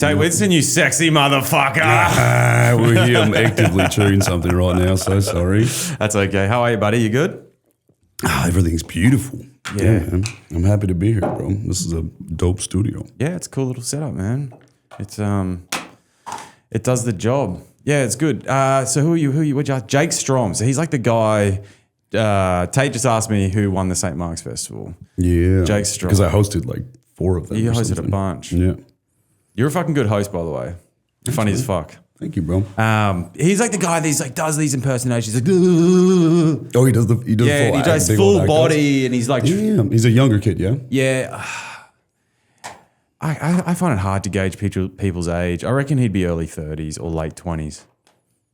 Tait Winston, you sexy motherfucker. We're here. I'm actively chewing something right now, so sorry. That's okay. How are you, buddy? You good? Everything's beautiful. Yeah. Man. I'm happy to be here, bro. This is a dope studio. Yeah, it's a cool little setup, man. It's it does the job. Yeah, it's good. So who are you? What you ask? Jake Strom. So he's like the guy. Tate just asked me who won the St. Mark's Festival. Yeah. Jake Strom. Because I hosted like 4 of them. You hosted a bunch. Yeah. You're a fucking good host, by the way. You're funny as fuck. Thank you, bro. He's like the guy that does these impersonations. Like, oh, he does the he does full body, and he's like, yeah, he's a younger kid, yeah. Yeah. I find it hard to gauge people's age. I reckon he'd be early 30s or late 20s.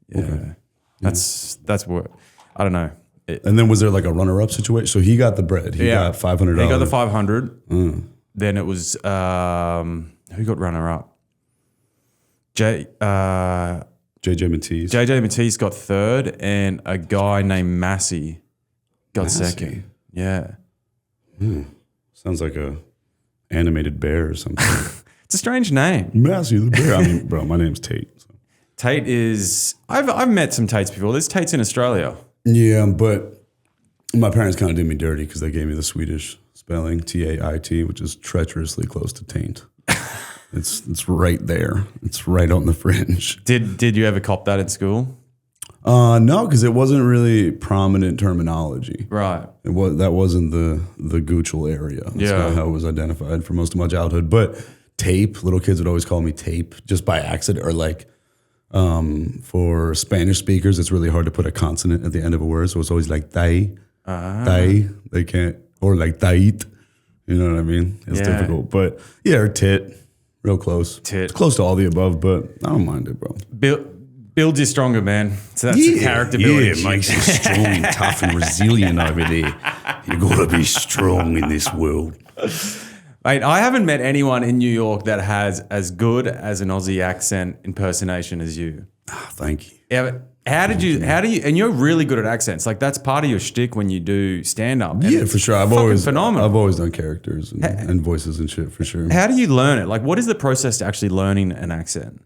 Yeah, okay. That's what I don't know. And then was there like a runner-up situation? So he got the bread. He got $500. He got the 500. Then it was who got runner-up? JJ Matisse. JJ Matisse got third, and a guy named Massey got second. Yeah. Sounds like a animated bear or something. It's a strange name. Massey the bear. I mean, bro, my name's Tate. So. Tate is. I've met some Tates before. There's Tates in Australia. Yeah, but my parents kind of did me dirty because they gave me the Swedish spelling, Tait, which is treacherously close to taint. It's right there. It's right on the fringe. Did you ever cop that at school? No, because it wasn't really prominent terminology. Right. That wasn't the Goochel area. That's not how it was identified for most of my childhood. But tape, little kids would always call me tape just by accident, or like for Spanish speakers, it's really hard to put a consonant at the end of a word. So it's always like tay. They can't, or like tait. You know what I mean? It's difficult. But yeah, or tit. Real close. Tit. It's close to all the above, but I don't mind it, bro. Builds you stronger, man. So that's the character building. Yeah, it makes you strong and tough and resilient over there. You got to be strong in this world. Mate, I haven't met anyone in New York that has as good as an Aussie accent impersonation as you. Oh, thank you. Yeah, but how do you, and you're really good at accents. Like that's part of your shtick when you do stand up. Yeah, for sure. I've always done characters and voices and shit for sure. How do you learn it? Like what is the process to actually learning an accent?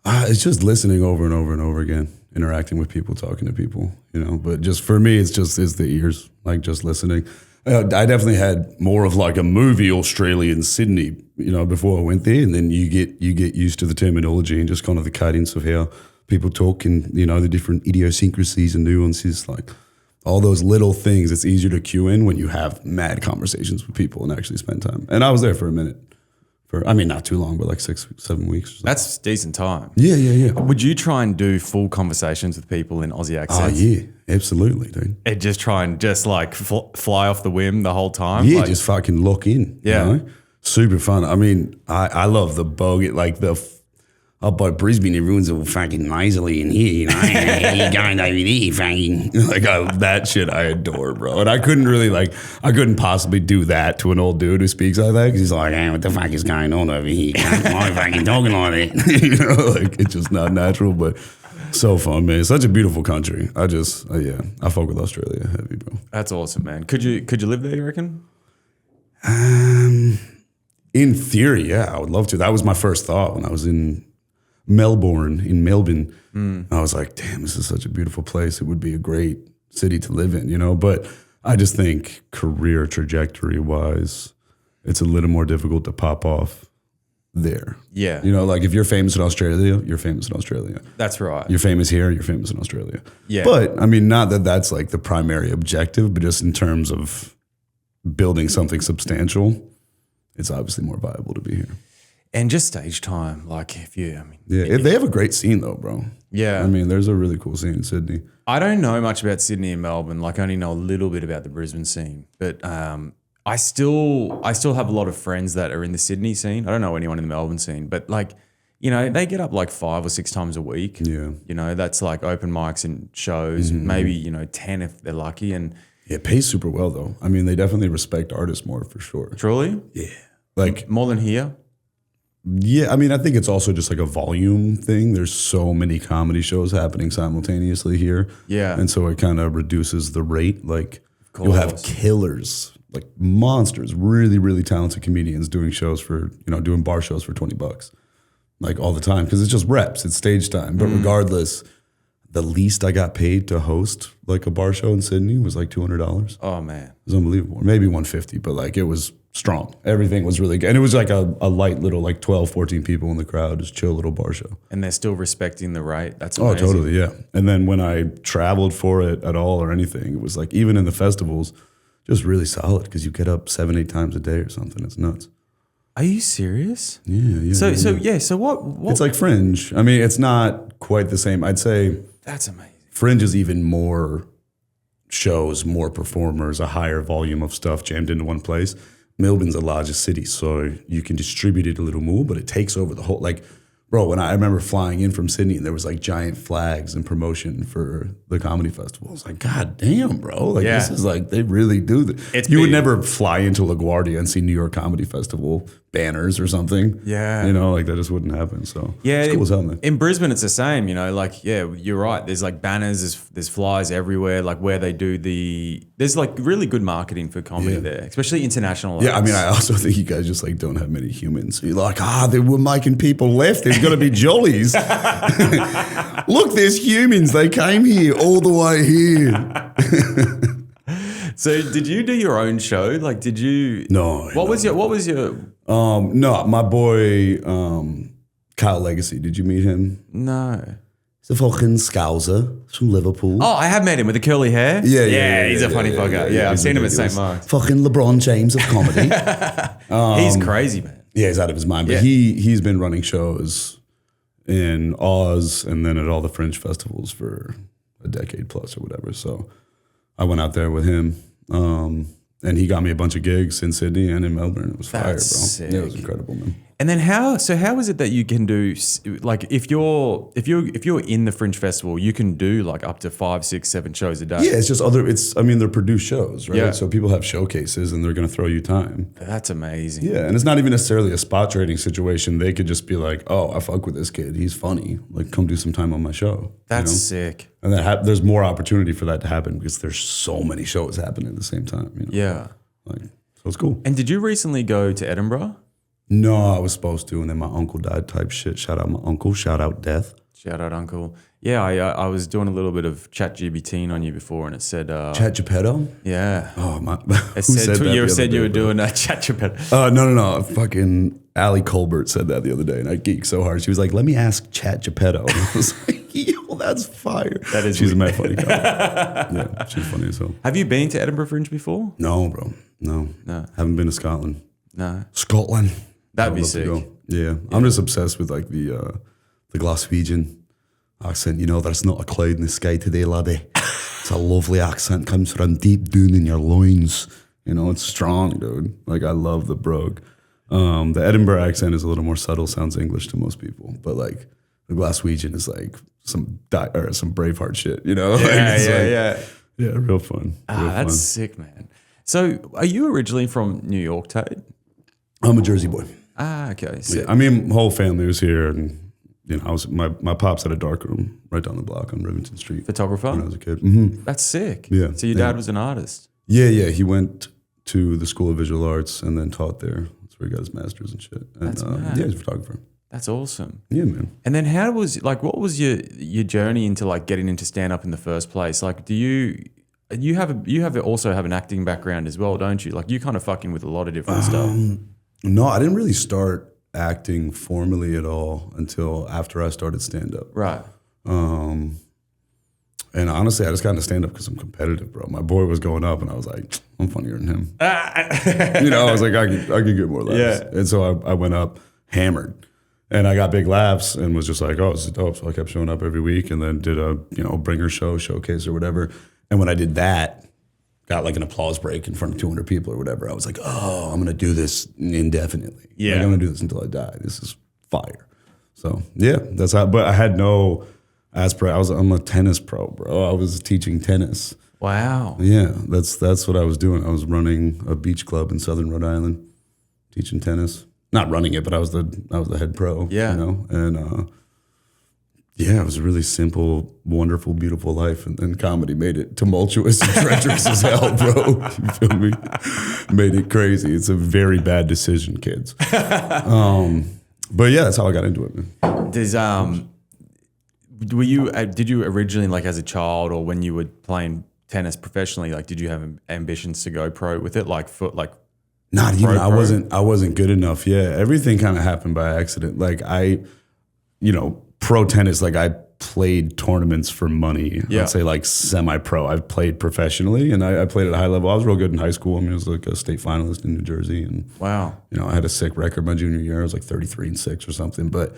It's just listening over and over and over again, interacting with people, talking to people, you know. But just for me, it's the ears, like just listening. I definitely had more of like a movie Australia in Sydney, you know, before I went there, and then you get used to the terminology and just kind of the cadence of how people talk and, you know, the different idiosyncrasies and nuances, like all those little things. It's easier to cue in when you have mad conversations with people and actually spend time. And I was there for a minute. Not too long, but like 6-7 weeks. That's decent time. Yeah. Would you try and do full conversations with people in Aussie accents? Oh, yeah, absolutely, dude. And just try and just like fly off the whim the whole time? Yeah, like, just fucking lock in. Yeah. You know? Super fun. I mean, I love the bogie, like up by Brisbane, everyone's all fucking nasally in here, you know. How you going over there, fucking? Like, that shit I adore, bro. And I couldn't possibly do that to an old dude who speaks like that because he's like, hey, what the fuck is going on over here? Why are you fucking talking like that? You know, like, it's just not natural, but so fun, man. It's such a beautiful country. I fuck with Australia heavy, bro. That's awesome, man. Could you live there, you reckon? In theory, yeah, I would love to. That was my first thought when I was in Melbourne. I was like, damn, this is such a beautiful place. It would be a great city to live in, you know? But I just think career trajectory wise, it's a little more difficult to pop off there. Yeah. You know, like if you're famous in Australia, you're famous in Australia. That's right. You're famous here, you're famous in Australia. Yeah. But I mean, not that that's like the primary objective, but just in terms of building something substantial, it's obviously more viable to be here. And just stage time, like they have a great scene though, bro. Yeah. I mean, there's a really cool scene in Sydney. I don't know much about Sydney and Melbourne. Like, I only know a little bit about the Brisbane scene. But I still have a lot of friends that are in the Sydney scene. I don't know anyone in the Melbourne scene. But like, you know, they get up like 5 or 6 times a week. Yeah. You know, that's like open mics and shows, maybe, you know, 10 if they're lucky. And it pays super well though. I mean, they definitely respect artists more for sure. Truly? Yeah. Like more than here? Yeah, I mean, I think it's also just like a volume thing. There's so many comedy shows happening simultaneously here. Yeah. And so it kind of reduces the rate. Like you'll have killers, like monsters, really, really talented comedians doing shows for, you know, doing bar shows for $20. like all the time because it's just reps, it's stage time. But regardless, the least I got paid to host like a bar show in Sydney was like $200. Oh man, It was unbelievable. Maybe 150, but like it was strong. Everything was really good. And it was like a light little like 12, 14 people in the crowd, just chill little bar show. and they're still respecting the rate. That's amazing. Oh, totally, yeah. And then when I traveled for it at all or anything, it was like even in the festivals, just really solid because you get up 7-8 times a day or something. It's nuts. Are you serious? Yeah. So what? It's like Fringe. I mean, it's not quite the same. I'd say That's amazing. Fringe is even more shows, more performers, a higher volume of stuff jammed into one place. Melbourne's the largest city, so you can distribute it a little more, but it takes over the whole, like, bro, when I remember flying in from Sydney and there was like giant flags and promotion for the comedy festival. I was like, God damn, bro. Like, Yeah. this is like, they really do this. It's You would big. never fly into LaGuardia and see New York Comedy Festival banners or something. Yeah. You know, like that just wouldn't happen. So Yeah, it's cool as hell, man. in Brisbane, it's the same. You know, like you're right. There's like banners, there's flyers everywhere. Like where they do there's like really good marketing for comedy there, especially international. Yeah, I mean, acts. I also think you guys just like don't have many humans. You're like, they were making people left. There's got to be jollies. Look, there's humans. They came here all the way here. So did you do your own show? Like, did you? No. What was your? No, my boy Kyle Legacy. Did you meet him? No. He's a fucking Scouser from Liverpool. Oh, I have met him with the curly hair. Yeah, he's a funny fucker. Yeah, I've he's seen him at St. ridiculous. Mark's. Fucking LeBron James of comedy. He's crazy, man. Yeah, he's out of his mind. But Yeah. he's been running shows in Oz and then at all the Fringe festivals for a decade plus or whatever. So I went out there with him. And he got me a bunch of gigs in Sydney and in Melbourne. It was fire, bro. That's sick. Yeah, it was incredible, man. And then how is it that you can do, like, if you're in the Fringe Festival, you can do like up to 5, 6, 7 shows a day? Yeah, it's just they're produced shows, right? Yeah. So people have showcases and they're going to throw you time. That's amazing. Yeah, and it's not even necessarily a spot trading situation. They could just be like, oh, I fuck with this kid. He's funny. Like, come do some time on my show. That's you know? sick. And there's more opportunity for that to happen because there's so many shows happening at the same time. You know? Yeah. Like, so it's cool. And did you recently go to Edinburgh? No, I was supposed to, and then my uncle died type shit. Shout out my uncle. Shout out death. Shout out, Uncle. Yeah, I was doing a little bit of chat GBTing on you before, and it said, Chat Geppetto? yeah. Oh, my. It said, that the you other said you day, were bro? doing a chat Geppetto. No. Fucking Ali Colbert said that the other day, and I geeked so hard. She was like, let me ask Chat Geppetto. And I was like, yo, that's fire. That is She's a weird. mad funny guy. Yeah, she's funny as hell. Have you been to Edinburgh Fringe before? No, bro. No. Haven't been to Scotland. No. Scotland. That'd be I'd love to sick. go. Yeah. I'm just obsessed with like the Glaswegian accent. You know, there's not a cloud in the sky today, laddie. It's a lovely accent, comes from deep down in your loins. You know, it's strong, dude. Like, I love the brogue. The Edinburgh accent is a little more subtle, sounds English to most people, but like the Glaswegian is like some Braveheart shit, you know? Like, it's like, yeah, real fun. Real That's fun. sick, man. So are you originally from New York, Tate? I'm a Jersey boy. Okay. Sick. Yeah, I mean, whole family was here, and you know, my pops had a dark room right down the block on Rivington Street Photographer? when I was a kid. Mm-hmm. That's sick. Yeah, So your dad was an artist? Yeah. He went to the School of Visual Arts and then taught there. That's where he got his master's and shit. And That's mad. yeah, he's a photographer. That's awesome. Yeah, man. And then what was your journey into like getting into stand up in the first place? Like, do you also have an acting background as well, don't you? Like, you kind of fucking with a lot of different stuff. No, I didn't really start acting formally at all until after I started stand up. Right. And honestly, I just got into stand up because I'm competitive, bro. My boy was going up, and I was like, I'm funnier than him. You know, I was like, I could get more laughs. Yeah. And so I went up hammered, and I got big laughs, and was just like, oh, this is dope. So I kept showing up every week, and then did a bringer showcase or whatever. And when I did that, got like an applause break in front of 200 people or whatever. I was like, oh, I'm gonna do this indefinitely. Yeah. Like, I'm gonna do this until I die. This is fire. So yeah, that's how. But I had no aspiration. I'm a tennis pro, bro. I was teaching tennis. Wow. Yeah, that's what I was doing. I was running a beach club in Southern Rhode Island, teaching tennis. Not running it, but I was the head pro. Yeah. You know, and yeah, it was a really simple, wonderful, beautiful life, and then comedy made it tumultuous and treacherous as hell, bro. You feel me? Made it crazy. It's a very bad decision, kids. But yeah, that's how I got into it, man. Did you originally, like as a child or when you were playing tennis professionally, like did you have ambitions to go pro with it? Not even. I wasn't good enough. Yeah, everything kind of happened by accident. Like pro tennis. Like I played tournaments for money. Yeah. I'd say like semi-pro. I've played professionally, and I played at a high level. I was real good in high school. I mean, I was like a state finalist in New Jersey, and wow, I had a sick record my junior year. I was like 33-6 or something, but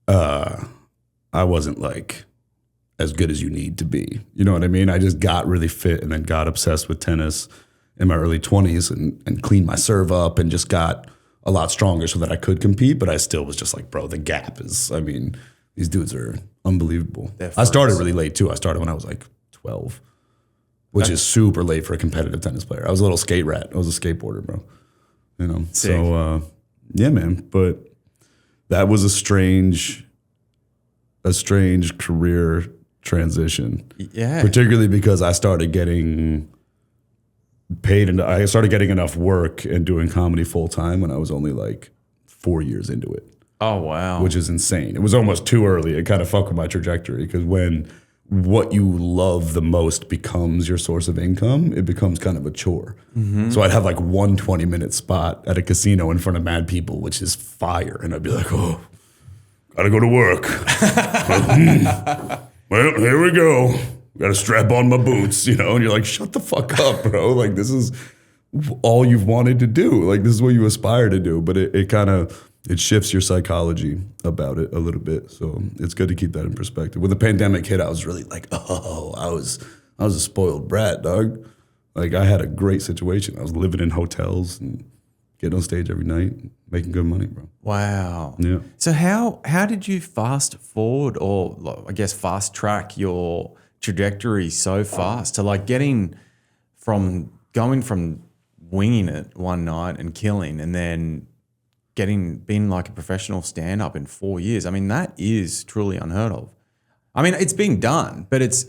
I wasn't like as good as you need to be. You know what I mean? I just got really fit and then got obsessed with tennis in my early 20s and cleaned my serve up and just got a lot stronger so that I could compete. But I still was just like, bro, the gap is, I mean, these dudes are unbelievable. I started really late too. I started when I was like 12, which is super late for a competitive tennis player. I was a little skate rat. I was a skateboarder, bro. Sick. So yeah, man. But that was a strange career transition. Yeah. Particularly because I started getting paid and I started getting enough work and doing comedy full time when I was only like 4 years into it. Oh, wow. Which is insane. It was almost too early. It kind of fucked with my trajectory because when what you love the most becomes your source of income, it becomes kind of a chore. Mm-hmm. So I'd have like one 20-minute spot at a casino in front of mad people, which is fire. And I'd be like, oh, gotta go to work. Well, here we go. Gotta strap on my boots, and you're like, shut the fuck up, bro. Like, this is all you've wanted to do. Like, this is what you aspire to do. But it kind of, it shifts your psychology about it a little bit. So it's good to keep that in perspective. When the pandemic hit, I was really like, oh, I was a spoiled brat, dog. Like, I had a great situation. I was living in hotels and getting on stage every night, making good money, bro. Wow. Yeah. So how did you fast forward or I guess fast track your trajectory so fast to like going from winging it one night and killing and then being like a professional stand-up in 4 years? I mean, that is truly unheard of. I mean, it's being done, but it's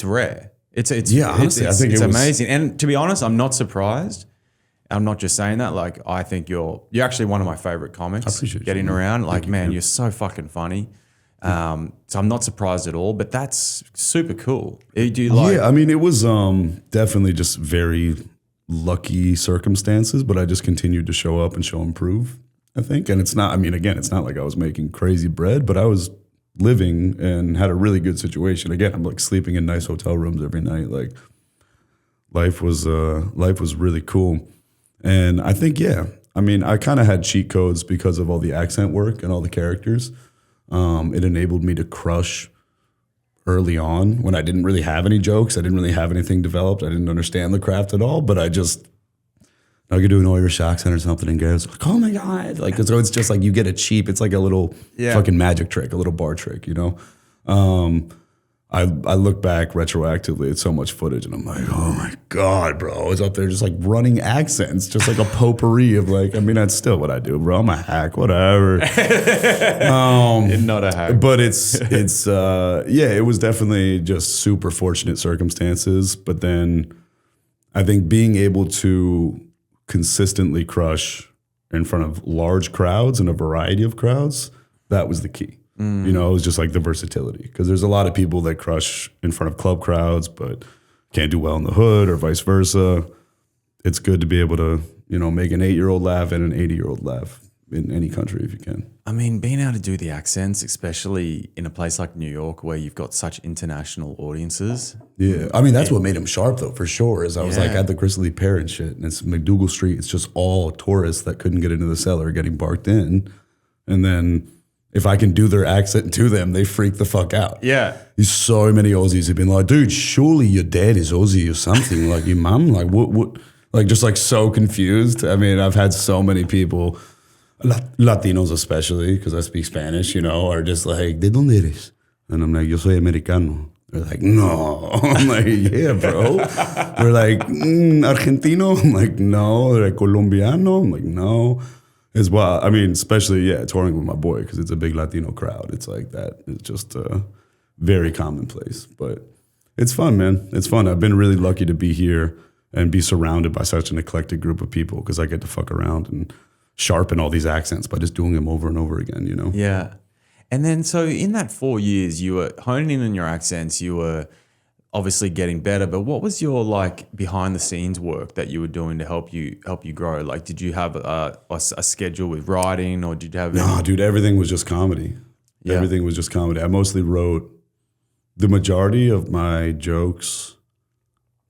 rare. Honestly, I think it's amazing. And to be honest, I'm not surprised. I'm not just saying that. Like, I think you're actually one of my favorite comics. I appreciate getting you, around. Like, man, you. you're so fucking funny. So I'm not surprised at all. But that's super cool. Do you like? Yeah, I mean, it was definitely just very lucky circumstances, but I just continued to show up and show and prove, I think. And it's not. I mean, again, it's not like I was making crazy bread, but I was living and had a really good situation. Again, I'm like sleeping in nice hotel rooms every night. Like, life was really cool. And I think, yeah, I mean, I kind of had cheat codes because of all the accent work and all the characters. It enabled me to crush early on when I didn't really have any jokes. I didn't really have anything developed. I didn't understand the craft at all, but I could do an Irish accent or something and girls like, oh my God. Like, so it's just like you get a cheap, it's like a little fucking magic trick, a little bar trick, I look back retroactively at so much footage and I'm like, oh my God, bro. I was up there just like running accents, just like a potpourri of like, I mean, that's still what I do, bro. I'm a hack, whatever. You're not a hack. But it was definitely just super fortunate circumstances. But then I think being able to consistently crush in front of large crowds and a variety of crowds, that was the key. It was just like the versatility because there's a lot of people that crush in front of club crowds but can't do well in the hood or vice versa. It's good to be able to, make an 8-year-old laugh and an 80-year-old laugh in any country if you can. I mean, being able to do the accents, especially in a place like New York where you've got such international audiences. Yeah. I mean, that's what made him sharp though, for sure, is I was like at the Chrysalis Pear and shit and it's McDougal Street. It's just all tourists that couldn't get into the cellar getting barked in. And then if I can do their accent to them, they freak the fuck out. Yeah. There's so many Aussies have been like, dude, surely your dad is Aussie or something. Like your mum, like what? Like just like so confused. I mean, I've had so many people, Latinos especially, because I speak Spanish, are just like, ¿de dónde eres? And I'm like, yo soy americano. They're like, no. I'm like, yeah, bro. They're like, Argentino? I'm like, no. They're like, Colombiano? I'm like, no. As well, I mean, especially, touring with my boy, because it's a big Latino crowd. It's like that. It's just very commonplace. But it's fun, man. It's fun. I've been really lucky to be here and be surrounded by such an eclectic group of people because I get to fuck around and sharpen all these accents by just doing them over and over again, you know? Yeah. And then so in that 4 years, you were honing in on your accents, you were obviously getting better, but what was your like behind the scenes work that you were doing to help you grow? Like, did you have a schedule with writing, or did you have No, dude, everything was just comedy. Yeah. Everything was just comedy. I mostly wrote the majority of my jokes,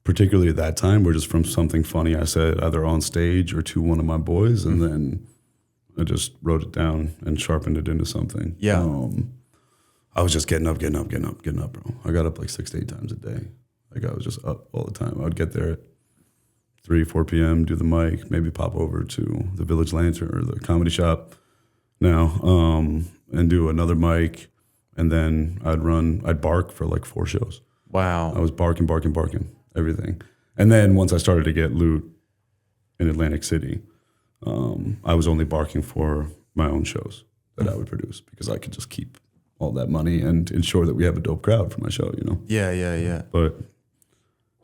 particularly at that time, were just from something funny I said either on stage or to one of my boys, and then I just wrote it down and sharpened it into something. Yeah. I was just getting up, bro. I got up like 6 to 8 times a day. Like I was just up all the time. I would get there at 3, 4 p.m., do the mic, maybe pop over to the Village Lantern or the comedy shop now, and do another mic. And then I'd bark for like 4 shows. Wow. I was barking, everything. And then once I started to get loot in Atlantic City, I was only barking for my own shows that I would produce because I could just keep all that money and ensure that we have a dope crowd for my show, you know? Yeah. But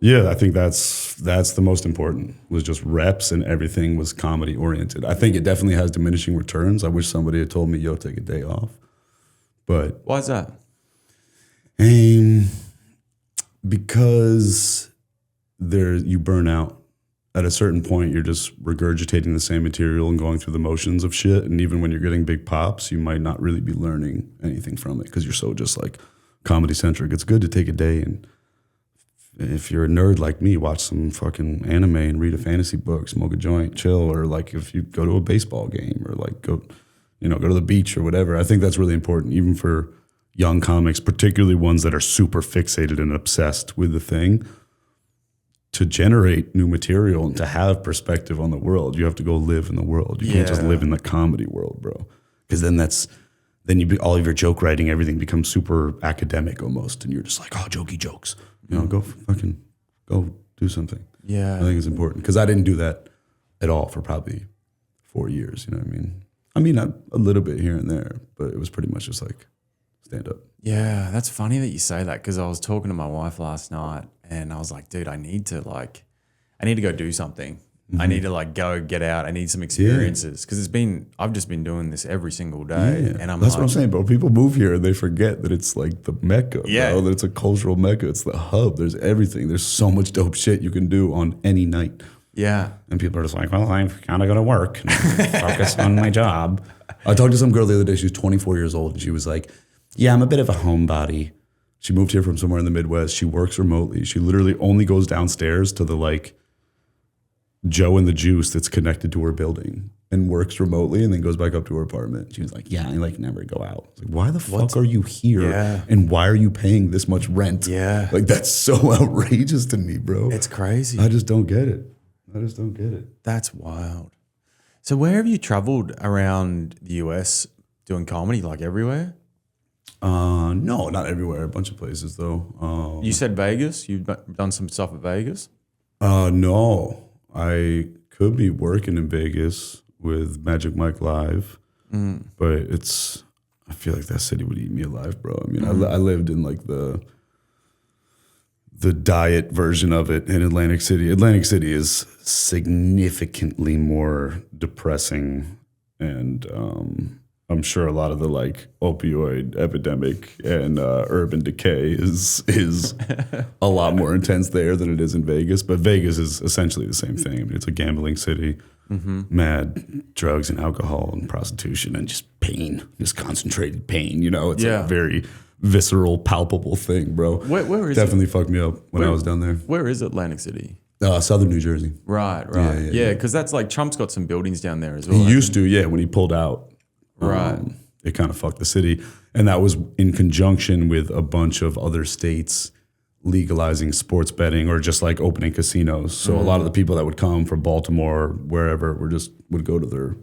yeah, I think that's the most important, was just reps, and everything was comedy oriented. I think it definitely has diminishing returns. I wish somebody had told me, yo, take a day off. But why is that? Because you burn out. At a certain point, you're just regurgitating the same material and going through the motions of shit. And even when you're getting big pops, you might not really be learning anything from it because you're so just like comedy centric. It's good to take a day, and if you're a nerd like me, watch some fucking anime and read a fantasy book, smoke a joint, chill, or like if you go to a baseball game or like go to the beach or whatever. I think that's really important, even for young comics, particularly ones that are super fixated and obsessed with the thing. To generate new material and to have perspective on the world, you have to go live in the world. You can't just live in the comedy world, bro. Because then all of your joke writing, everything becomes super academic almost, and you're just like, oh, jokey jokes. Go do something. Yeah. I think it's important because I didn't do that at all for probably 4 years. You know what I mean? A little bit here and there, but it was pretty much just like stand up. Yeah, that's funny that you say that, because I was talking to my wife last night and I was like, dude, I need to go do something. I need to like go get out. I need some experiences because I've just been doing this every single day. Yeah. And that's what I'm saying, bro. People move here and they forget that it's like the Mecca, bro, that it's a cultural Mecca. It's the hub. There's everything. There's so much dope shit you can do on any night. Yeah. And people are just like, well, I've got to go to work and focus on my job. I talked to some girl the other day. She was 24 years old, and she was like, yeah, I'm a bit of a homebody. She moved here from somewhere in the Midwest. She works remotely. She literally only goes downstairs to the like Joe and the Juice that's connected to her building and works remotely, and then goes back up to her apartment. She was like, yeah, I like never go out. I was like, why the fuck are you here? Yeah. And why are you paying this much rent? Yeah. Like, that's so outrageous to me, bro. It's crazy. I just don't get it. That's wild. So where have you traveled around the US doing comedy? Like everywhere? No, not everywhere. A bunch of places though. You said Vegas? You've done some stuff at Vegas? No. I could be working in Vegas with Magic Mike Live, but I feel like that city would eat me alive, bro. I mean, I lived in like the diet version of it in Atlantic City. Atlantic City is significantly more depressing, and I'm sure a lot of the like opioid epidemic and urban decay is a lot more intense there than it is in Vegas. But Vegas is essentially the same thing. I mean, it's a gambling city, mad drugs and alcohol and prostitution and just pain, just concentrated pain. It's a very visceral, palpable thing, bro. Where is Definitely fucked me up when I was down there. Where is Atlantic City? Southern New Jersey. Right. Yeah, because that's like Trump's got some buildings down there as well. He used to, yeah, when he pulled out. Right. It kind of fucked the city. And that was in conjunction with a bunch of other states legalizing sports betting or just like opening casinos. So a lot of the people that would come from Baltimore, wherever, would go to their,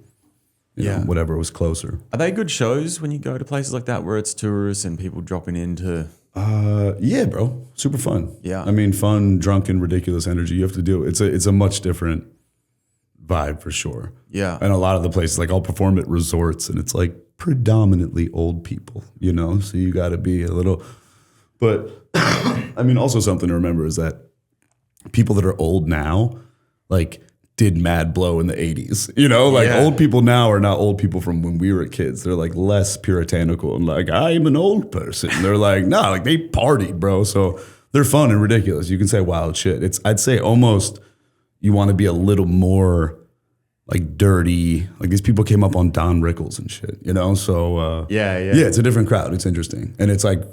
whatever was closer. Are they good shows when you go to places like that where it's tourists and people dropping into? Yeah, bro. Super fun. Yeah. I mean, fun, drunken, ridiculous energy. You have to do it. It's a much different vibe for sure. Yeah. And a lot of the places, like I'll perform at resorts and it's like predominantly old people, so you got to be a little, but I mean, also something to remember is that people that are old now, like did mad blow in the 80s. You know, like old people now are not old people from when we were kids. They're like less puritanical and like, I'm an old person. They're like, no, like they partied, bro. So they're fun and ridiculous. You can say wild shit. I'd say almost you want to be a little more like dirty. Like these people came up on Don Rickles and shit, you know? So yeah, it's a different crowd. It's interesting. And it's like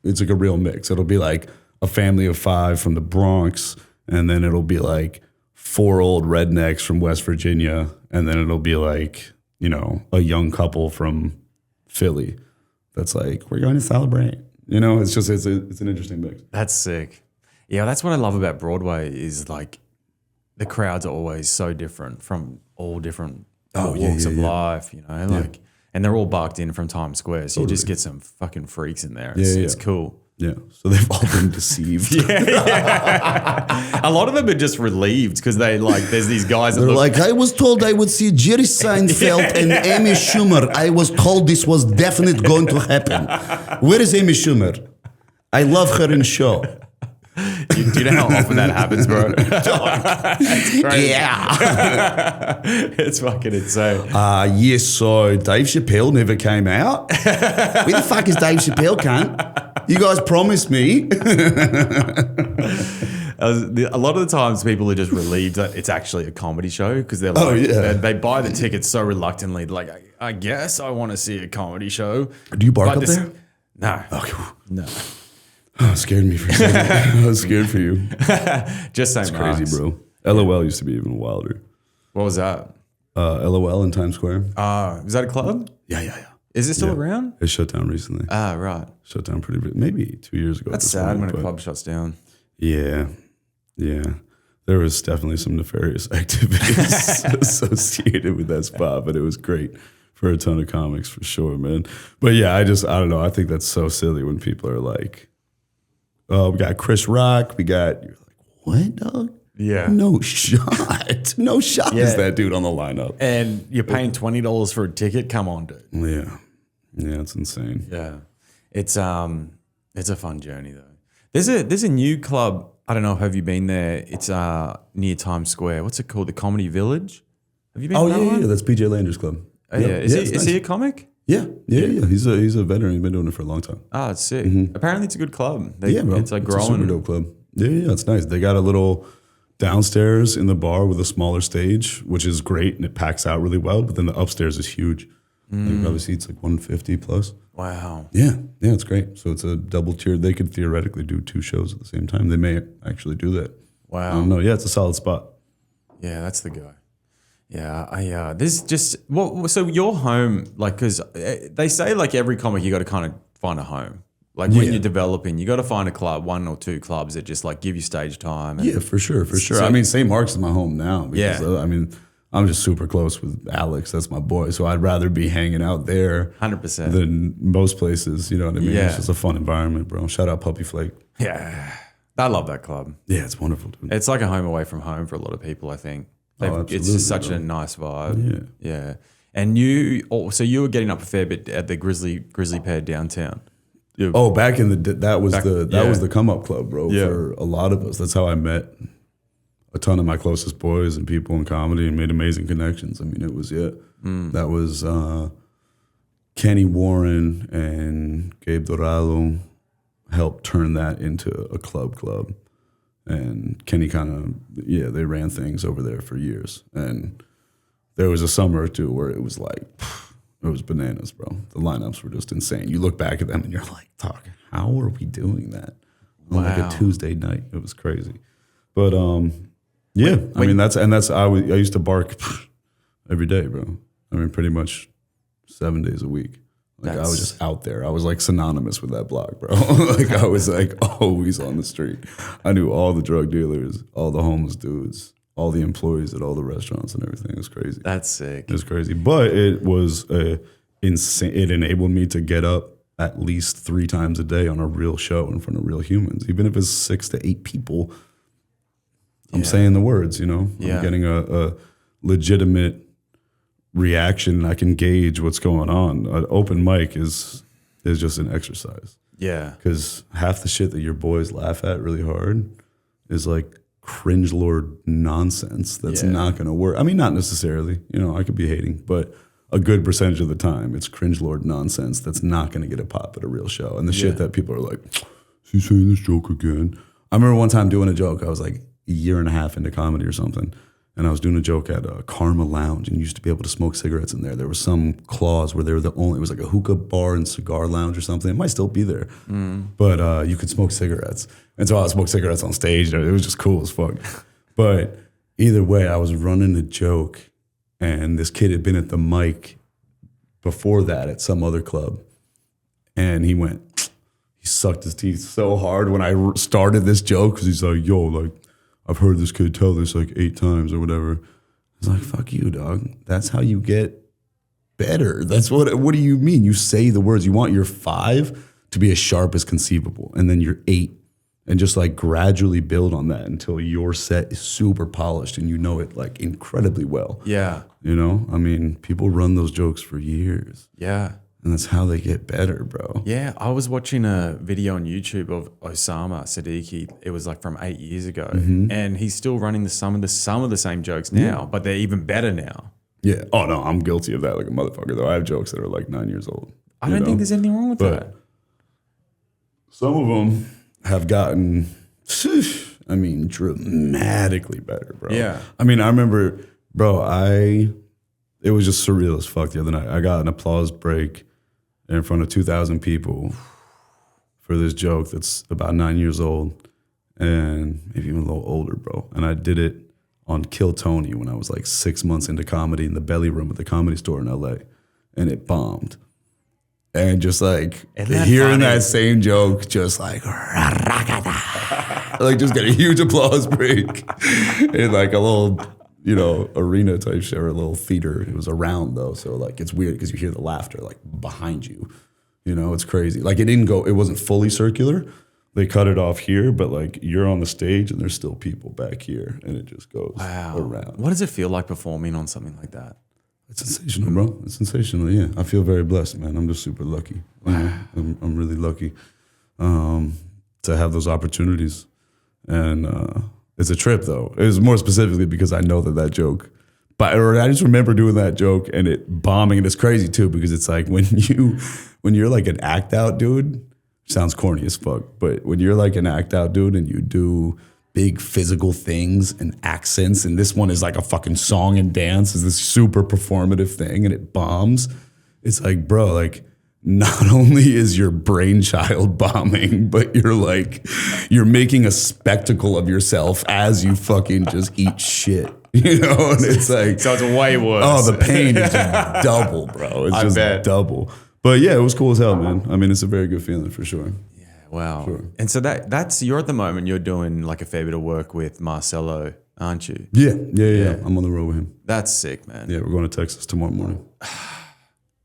a real mix. It'll be like a family of 5 from the Bronx, and then it'll be like 4 old rednecks from West Virginia, and then it'll be like, you know, a young couple from Philly that's like, we're going to celebrate. You know, it's an interesting mix. That's sick. Yeah, that's what I love about Broadway is like the crowds are always so different from all different walks of life, you know, like, and they're all barked in from Times Square. So you just get some fucking freaks in there. It's cool. Yeah, so they've all been deceived. A lot of them are just relieved because they like. There's these guys that they're like, I was told I would see Jerry Seinfeld and Amy Schumer. I was told this was definitely going to happen. Where is Amy Schumer? I love her in show. Do you know how often that happens, bro? It's crazy. Yeah. It's fucking insane. Yes, so Dave Chappelle never came out. Where the fuck is Dave Chappelle, cunt? You guys promised me. A lot of the times people are just relieved that it's actually a comedy show because they're like, they buy the tickets so reluctantly. Like, I guess I want to see a comedy show. Do you bark up there? No. Okay. No. Oh, it scared me for a second. I was scared for you. Just saying, it's crazy, bro. LOL used to be even wilder. What was that? LOL in Times Square. Was that a club? Yeah. Is it still around? It shut down recently. Right. Shut down maybe 2 years ago. That's sad when a club shuts down. Yeah. There was definitely some nefarious activities associated with that spot, but it was great for a ton of comics for sure, man. But yeah, I don't know. I think that's so silly when people are like, oh, we got Chris Rock. You're like, what, dog? Yeah. No shot. No shot is that dude on the lineup. And you're paying $20 for a ticket? Come on, dude. Yeah. Yeah, it's insane. Yeah. It's a fun journey though. There's a new club. I don't know, have you been there? It's near Times Square. What's it called? The Comedy Village? Have you been to that one? Yeah. That's PJ Lander's club. Oh, yeah. Is he a comic? Yeah. He's a veteran. He's been doing it for a long time. Oh, it's sick. Apparently it's a good club. Bro. It's like growing. It's a super dope club. Yeah, it's nice. They got a little downstairs in the bar with a smaller stage, which is great, and it packs out really well. But then the upstairs is huge. It probably seats like 150 plus. Wow. Yeah, it's great. So it's a double tier. They could theoretically do 2 shows at the same time. They may actually do that. Wow. I don't know. Yeah, it's a solid spot. Yeah, that's the guy. Yeah, this just so your home, like, because they say like every comic you got to kind of find a home. Like when you're developing, you got to find a club, 1 or 2 clubs that just like give you stage time. And yeah, for sure. So, I mean, St. Mark's is my home now. Because, I mean, I'm just super close with Alex. That's my boy. So I'd rather be hanging out there 100% than most places. You know what I mean? Yeah. It's just a fun environment, bro. Shout out Puppy Flake. Yeah. I love that club. Yeah, it's wonderful, dude. It's like a home away from home for a lot of people, I think. It's just such a nice vibe. Yeah. And you were getting up a fair bit at the Grizzly Pear downtown. Oh, back in that was the come up club, bro. Yeah. For a lot of us, that's how I met a ton of my closest boys and people in comedy and made amazing connections. I mean, it was that was Kenny Warren and Gabe Dorado helped turn that into a club. And Kenny they ran things over there for years. And there was a summer or two where it was like, it was bananas, bro. The lineups were just insane. You look back at them and you're like, "Talk, how are we doing that on like a Tuesday night?" It was crazy. But I mean I used to bark every day, bro. I mean, pretty much 7 days a week. Like I was just out there. I was like synonymous with that block, bro. Like I was like always on the street. I knew all the drug dealers, all the homeless dudes, all the employees at all the restaurants and everything. It was crazy. That's sick. It was crazy. But it was insane. It enabled me to get up at least 3 times a day on a real show in front of real humans. Even if it's 6 to 8 people, I'm saying the words, you know? Yeah. I'm getting a legitimate reaction. I can gauge what's going on. An open mic is just an exercise. Yeah. Because half the shit that your boys laugh at really hard is like cringe lord nonsense that's not going to work. I mean, not necessarily, I could be hating, but a good percentage of the time it's cringe lord nonsense that's not going to get a pop at a real show. And the shit that people are like, he's saying this joke again. I remember one time doing a joke. I was like a year and a half into comedy or something. And I was doing a joke at Karma Lounge, and you used to be able to smoke cigarettes in there. There was some clause where they were it was like a hookah bar and cigar lounge or something. It might still be there, but you could smoke cigarettes. And so I would smoke cigarettes on stage. It was just cool as fuck. But either way, I was running a joke, and this kid had been at the mic before that at some other club. And he sucked his teeth so hard when I started this joke, because he's like, yo, like, I've heard this kid tell this like 8 times or whatever. I was like, fuck you, dog. That's how you get better. That's what do you mean? You say the words. You want your 5 to be as sharp as conceivable, and then your 8, and just like gradually build on that until your set is super polished and you know it like incredibly well. Yeah. I mean, people run those jokes for years. Yeah. And that's how they get better, bro. Yeah, I was watching a video on YouTube of Osama Siddiqui. It was like from 8 years ago, and he's still running some of the same jokes now, but they're even better now. Yeah. Oh no, I'm guilty of that like a motherfucker though. I have jokes that are like 9 years old. I don't think there's anything wrong with that. Some of them have gotten, I mean, dramatically better, bro. Yeah. I mean, I remember, bro, it was just surreal as fuck the other night. I got an applause break in front of 2,000 people for this joke that's about 9 years old and maybe even a little older, bro. And I did it on Kill Tony when I was like 6 months into comedy in the belly room at the Comedy Store in LA, and it bombed. And just like hearing that same joke, just like, like just get a huge applause break in like a little, arena type shit or a little theater. It was around though, so like it's weird because you hear the laughter like behind you. It's crazy. Like it wasn't fully circular. They cut it off here, but like you're on the stage and there's still people back here, and it just goes around. What does it feel like performing on something like that? It's sensational, bro. It's sensational. Yeah, I feel very blessed, man. I'm just super lucky. I'm really lucky to have those opportunities, and it's a trip though. It was more specifically because I know that joke, or I just remember doing that joke and it bombing, and it's crazy too because it's like when you're like an act out dude. Sounds corny as fuck, but when you're like an act out dude and you do big physical things and accents, and this one is like a fucking song and dance, is this super performative thing, and it bombs. It's like, bro, like not only is your brainchild bombing, but you're making a spectacle of yourself as you fucking just eat shit. And it's like, so it's way worse. Oh, the pain is just double, bro. It's just double. But yeah, it was cool as hell, man. I mean, it's a very good feeling for sure. Yeah, wow. Sure. And so that's you're at the moment, you're doing like a fair bit of work with Marcelo, aren't you? Yeah. I'm on the road with him. That's sick, man. Yeah, we're going to Texas tomorrow morning.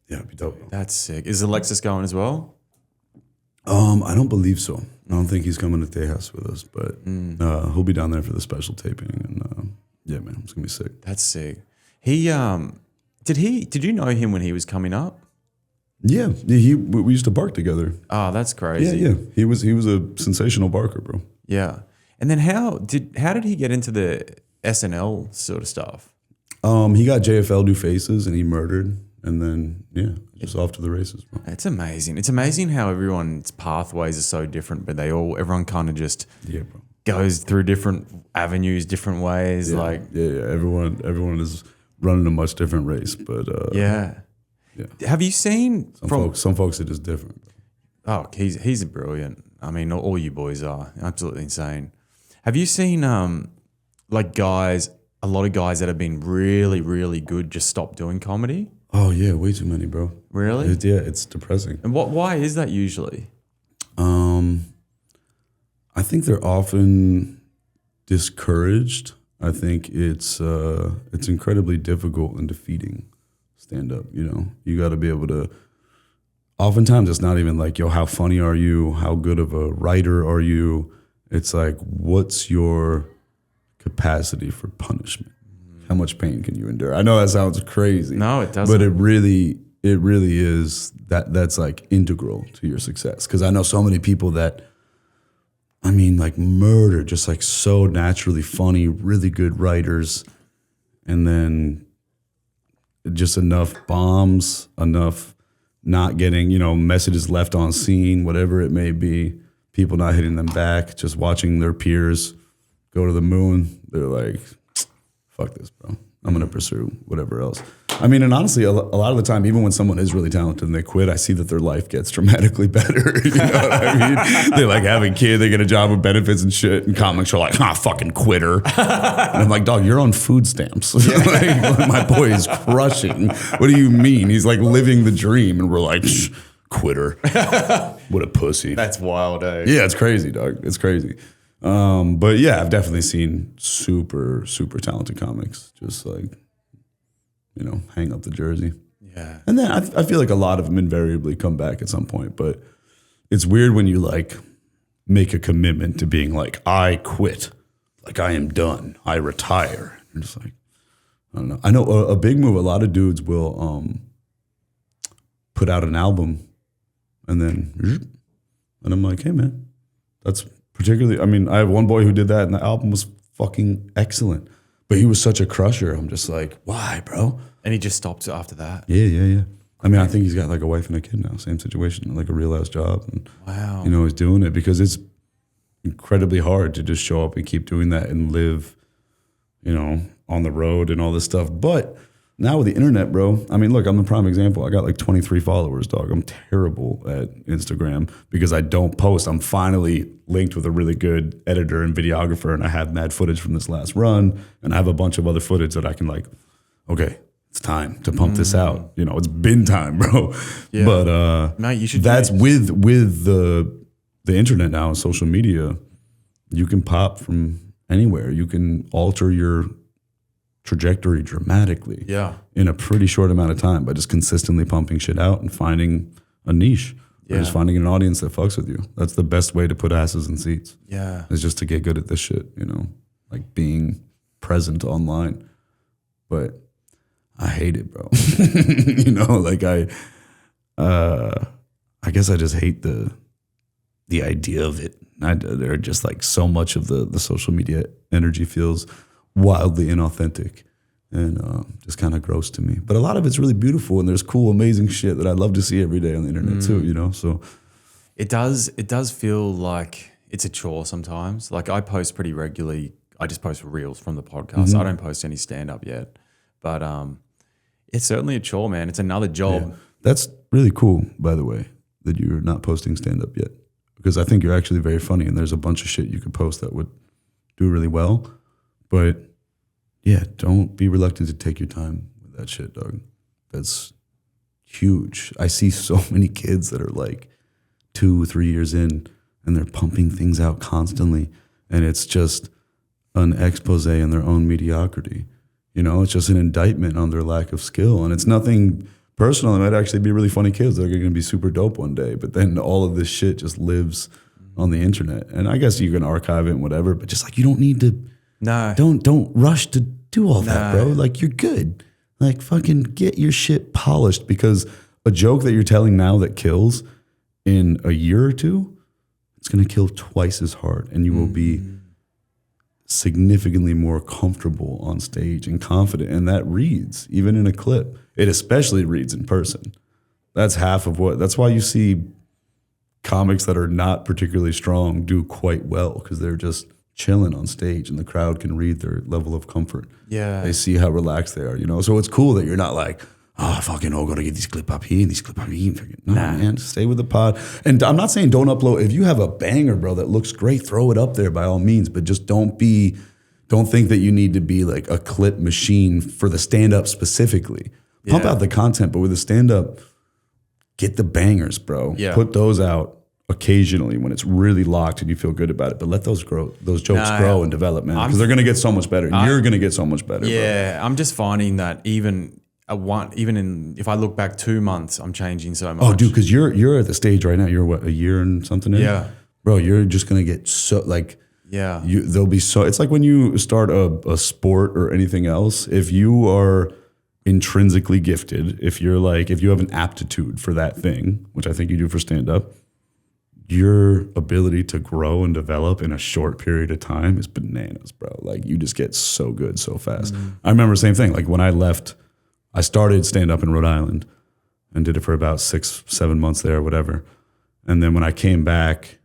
Yeah, it'd be dope. That's sick. Is Alexis going as well? I don't believe so. I don't think he's coming to Tejas with us, but he'll be down there for the special taping, and yeah, man, it's gonna be sick. That's sick. He did you know him when he was coming up? Yeah, we used to bark together. Oh, that's crazy. Yeah. He was a sensational barker, bro. Yeah. And then how did he get into the SNL sort of stuff? He got JFL New Faces and he murdered, and then just off to the races, bro. It's amazing. It's amazing how everyone's pathways are so different, but everyone kind of just goes through different avenues, different ways. Everyone is running a much different race, but yeah. Have you seen some folks are just different? Oh, he's brilliant. I mean, all you boys are absolutely insane. Have you seen like a lot of guys that have been really, really good just stop doing comedy? Oh yeah, way too many, bro. Really? It's depressing. And why is that usually? I think they're often discouraged. I think it's incredibly difficult and defeating. Stand up, you got to be able to. Oftentimes, it's not even like, yo, how funny are you? How good of a writer are you? It's like, what's your capacity for punishment? How much pain can you endure? I know that sounds crazy. No, it doesn't. But it really is that's like integral to your success. Because I know so many people that I mean, like murder, just like so naturally funny, really good writers. And then just enough bombs, enough not getting, messages left on scene, whatever it may be, people not hitting them back, just watching their peers go to the moon. They're like, fuck this, bro. I'm going to pursue whatever else. I mean, and honestly, a lot of the time, even when someone is really talented and they quit, I see that their life gets dramatically better. You know what I mean? They like have a kid, they get a job with benefits and shit, and comics are like, fucking quitter. And I'm like, dog, you're on food stamps. Like, my boy is crushing. What do you mean? He's like living the dream. And we're like, quitter. What a pussy. That's wild, eh? Yeah, it's crazy, dog. It's crazy. But yeah, I've definitely seen super, super talented comics just like, hang up the jersey. Yeah. And then I feel like a lot of them invariably come back at some point, but it's weird when you like make a commitment to being like, I quit, like I am done, I retire. You're just like, I don't know. I know a big move, a lot of dudes will put out an album and I'm like, hey man, that's particularly, I mean, I have one boy who did that and the album was fucking excellent. But he was such a crusher. I'm just like, why, bro? And he just stopped after that. Yeah. I mean, I think he's got like a wife and a kid now. Same situation, like a real ass job. And, wow. He's doing it because it's incredibly hard to just show up and keep doing that and live, on the road and all this stuff. But now with the internet, bro, I mean, look, I'm the prime example. I got like 23 followers, dog. I'm terrible at Instagram because I don't post. I'm finally linked with a really good editor and videographer, and I have mad footage from this last run, and I have a bunch of other footage that I can like, okay, it's time to pump this out. It's been time, bro. Yeah. But mate, you should. That's with the internet now and social media. You can pop from anywhere. You can alter your trajectory dramatically in a pretty short amount of time by just consistently pumping shit out and finding a niche or just finding an audience that fucks with you. That's the best way to put asses in seats. Yeah. Is just to get good at this shit, like being present online. But I hate it, bro. Like I guess I just hate the idea of it. They're just like so much of the social media energy feels wildly inauthentic and just kind of gross to me. But a lot of it's really beautiful and there's cool, amazing shit that I love to see every day on the internet too, So it does feel like it's a chore sometimes. Like I post pretty regularly. I just post reels from the podcast. I don't post any stand-up yet. But it's certainly a chore, man. It's another job. Yeah. That's really cool, by the way, that you're not posting stand-up yet. Because I think you're actually very funny and there's a bunch of shit you could post that would do really well. But yeah, don't be reluctant to take your time with that shit, dog. That's huge. I see so many kids that are like 2-3 years in and they're pumping things out constantly. And it's just an expose in their own mediocrity. It's just an indictment on their lack of skill. And it's nothing personal. It might actually be really funny kids that are going to be super dope one day. But then all of this shit just lives on the internet. And I guess you can archive it and whatever, but just like you don't need to. No. Don't rush to do all that, bro. Like you're good. Like fucking get your shit polished because a joke that you're telling now that kills in a year or two, it's going to kill twice as hard and you will be significantly more comfortable on stage and confident. And that reads even in a clip. It especially reads in person. That's that's why you see comics that are not particularly strong do quite well because they're just chilling on stage and the crowd can read their level of comfort. Yeah. They see how relaxed they are, So it's cool that you're not like, gotta get these clip up here and these clip up here. No, man, just stay with the pod. And I'm not saying don't upload. If you have a banger, bro, that looks great, throw it up there by all means. But just don't think that you need to be like a clip machine for the stand-up specifically. Pump out the content, but with the stand-up, get the bangers, bro. Yeah. Put those out occasionally when it's really locked and you feel good about it, but let those jokes grow and develop, man, because they're going to get so much better. You're going to get so much better. Yeah, bro. I'm just finding that if I look back 2 months, I'm changing so much. Oh, dude, because you're at the stage right now. You're what, a year and something in? Yeah, bro, you're just going to get so like. Yeah, there'll be so. It's like when you start a sport or anything else. If you are intrinsically gifted, if you have an aptitude for that thing, which I think you do for stand up. your ability to grow and develop in a short period of time is bananas, bro. Like you just get so good so fast. I remember the same thing. Like when I left, I started stand up in Rhode Island and did it for about 6-7 months there or whatever. And then when I came back,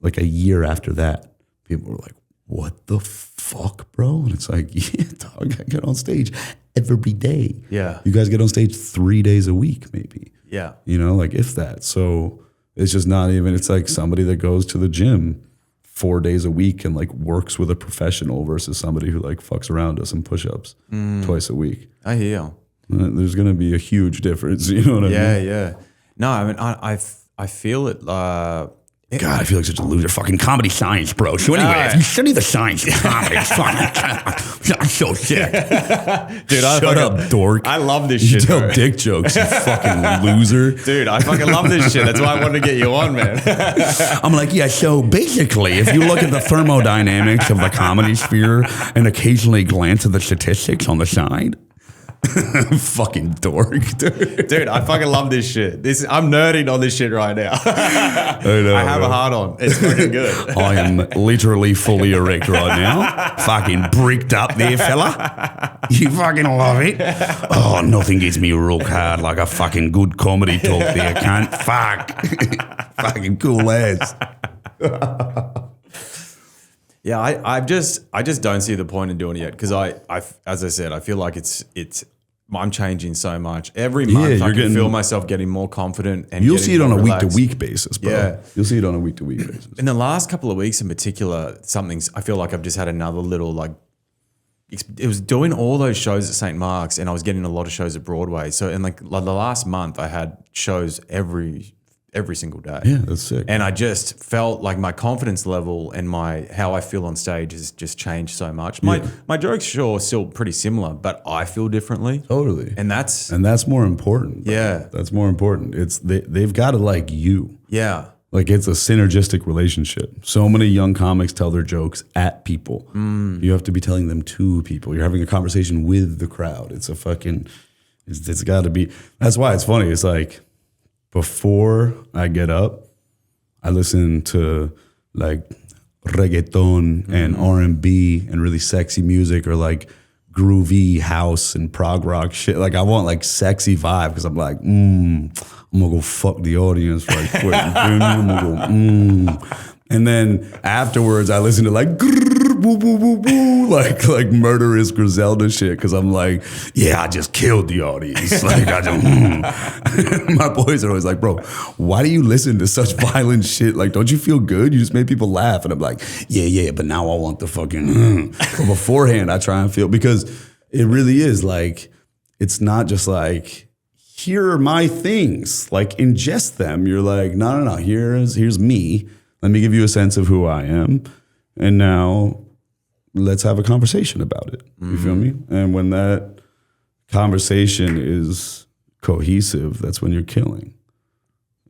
like a year after that, people were like, what the fuck, bro? And it's like, yeah, dog, I get on stage every day. Yeah. You guys get on stage 3 days a week, maybe. Yeah. You know, like if that. So it's just not even, it's like somebody that goes to the gym 4 days a week and like works with a professional versus somebody who like fucks around, does some push-ups twice a week. I hear you. There's going to be a huge difference. You know what I mean? Yeah, yeah. No, I mean, I feel it. God, I feel like such a loser. Fucking comedy science, bro. So anyway, if you study the science of comedy, it's fucking, I'm so sick. Dude, Shut up, dork. I love this You shit. tell bro. dick jokes, you fucking loser. Dude, I fucking love this shit. That's why I wanted to get you on, man. I'm like, yeah, so basically, if you look at the thermodynamics of the comedy sphere and occasionally glance at the statistics on the side, fucking dork, dude. Dude, I fucking love this shit. I'm nerding on this shit right now. I know, I have bro. a heart on. It's fucking good. I am literally fully erect right now. Fucking bricked up there, fella. You fucking love it. Oh, nothing gets me rock hard like a fucking good comedy talk there, cunt. Fuck. Fucking cool ass. Yeah, I just don't see the point in doing it yet because I as I said, I feel like it's I'm changing so much. Every month I can feel myself getting more confident and you'll see it on a relaxed. week-to-week basis, bro. Yeah. You'll see it on a week-to-week basis. In the last couple of weeks in particular, I feel like I've just had another little like, it was doing all those shows at St. Mark's and I was getting a lot of shows at Broadway. So in like the last month I had shows every single day. Yeah, that's sick. And I just felt like my confidence level and how I feel on stage has just changed so much. My jokes sure are still pretty similar, but I feel differently. Totally. And that's more important. Bro. Yeah. That's more important. It's they've got to like you. yeah. Like it's a synergistic relationship. So many young comics tell their jokes at people. You have to be telling them to people. You're having a conversation with the crowd. It's a fucking, it's got to be. That's why it's funny. It's like before I get up, I listen to like reggaeton and R&B and really sexy music or like groovy house and prog rock shit. Like I want like sexy vibe because I'm like, I'm gonna go fuck the audience right quick. I'm gonna go, And then afterwards I listen to like boo, boo, boo, boo, like murderous Griselda shit because I'm like, yeah, I just killed the audience. Like I just My boys are always like, bro, why do you listen to such violent shit? Like, don't you feel good? You just made people laugh. And I'm like, yeah, but now I want the fucking But beforehand I try and feel, because it really is like, it's not just like, here are my things, like ingest them. You're like, no, here's me. Let me give you a sense of who I am. And now let's have a conversation about it. You feel me? And when that conversation is cohesive, that's when you're killing.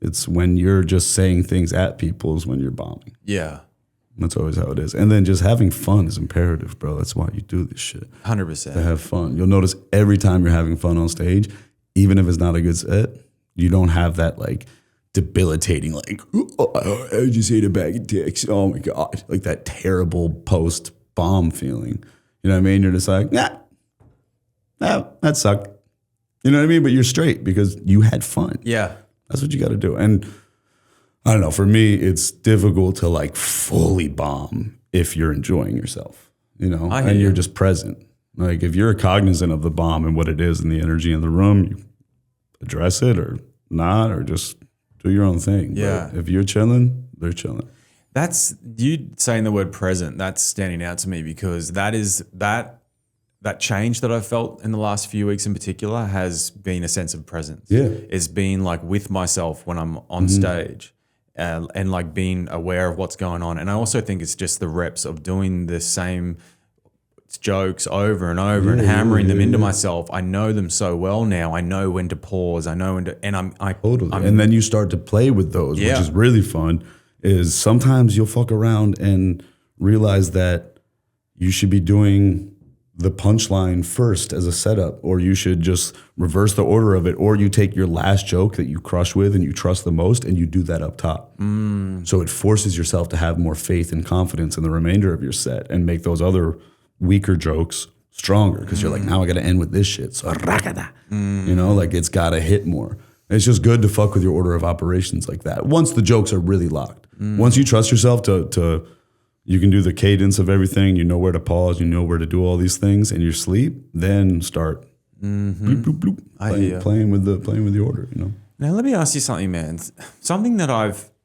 It's when you're just saying things at people is when you're bombing. Yeah. That's always how it is. And then just having fun is imperative, bro. That's why you do this shit. 100%. To have fun. You'll notice every time you're having fun on stage, even if it's not a good set, you don't have that like debilitating, like, oh, I just ate a bag of dicks. Oh my God. Like that terrible post-bomb feeling. You know what I mean? You're just like, nah, that sucked. You know what I mean? But you're straight because you had fun. Yeah. That's what you got to do. And I don't know, for me, it's difficult to like fully bomb if you're enjoying yourself, you know, and you're just present. Like if you're cognizant of the bomb and what it is and the energy in the room, you address it or not, or just do your own thing. Yeah. But if you're chilling, they're chilling. That's, you saying the word present, that's standing out to me because that change that I've felt in the last few weeks in particular has been a sense of presence. Yeah. It's been like with myself when I'm on stage and like being aware of what's going on. And I also think it's just the reps of doing the same jokes over and over and hammering them into myself. I know them so well now. I know when to pause. I know when to, and I'm Totally. And then you start to play with those, which is really fun, is sometimes you'll fuck around and realize that you should be doing the punchline first as a setup, or you should just reverse the order of it, or you take your last joke that you crush with and you trust the most and you do that up top. So it forces yourself to have more faith and confidence in the remainder of your set and make those other weaker jokes stronger, because you're like, now I got to end with this shit. So you know, like it's got to hit more. It's just good to fuck with your order of operations like that. Once the jokes are really locked, once you trust yourself to you can do the cadence of everything, you know where to pause, you know where to do all these things in your sleep, then start bloop, bloop, bloop, playing with the order, you know. Now let me ask you something, man. Something that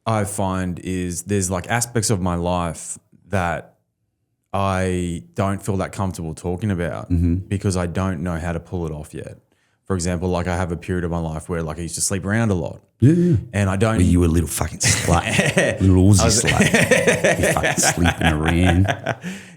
I find is there's like aspects of my life that I don't feel that comfortable talking about because I don't know how to pull it off yet. For example, like I have a period of my life where like I used to sleep around a lot. Yeah. And I don't. Well, you were a little fucking slut. Little Aussie slut. You fucking sleeping around.